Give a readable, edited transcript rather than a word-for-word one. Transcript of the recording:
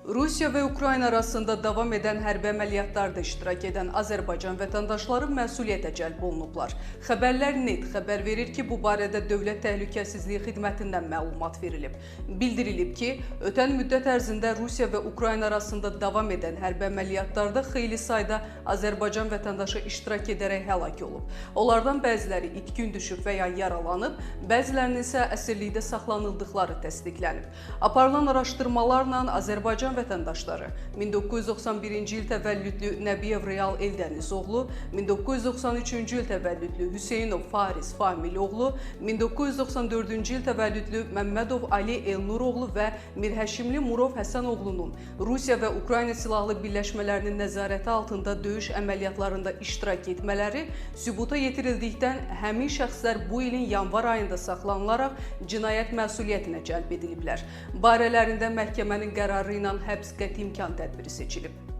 Rusiya və Ukrayna arasında davam edən hərbi əməliyyatlarda iştirak edən Azərbaycan vətəndaşları məsuliyyətə cəlb olunublar. Xəbərlər net xəbər verir ki, bu barədə Dövlət Təhlükəsizliyi Xidmətindən məlumat verilib. Bildirilib ki, ötən müddət ərzində Rusiya və Ukrayna arasında davam edən hərbi əməliyyatlarda xeyli sayda Azərbaycan vətəndaşı iştirak edərək həlak olub. Onlardan bəziləri itkin düşüb və ya yaralanıb, bəzilərinin isə əsirlikdə saxlanıldıqları təsdiqlənib. Aparılan araşdırmalarla Azərbaycan vətəndaşları 1991-ci il təvəllüdlü Nəbiyev Real Eldəniz oğlu, 1993-cü il təvəllüdlü Hüseynov Faris Famil oğlu, 1994-cü il təvəllüdlü Məmmədov Ali Elnur oğlu və Mirhəşimli Murov Həsən oğlunun Rusiya və Ukrayna silahlı birləşmələrinin nəzarəti altında döyüş əməliyyatlarında iştirak etmələri sübuta yetirildikdən həmin şəxslər bu ilin yanvar ayında saxlanılaraq cinayət məsuliyyətinə cəlb ediliblər. Barələrində məhkəmənin qərarı ilə həbs qəti imkan tədbiri seçilib.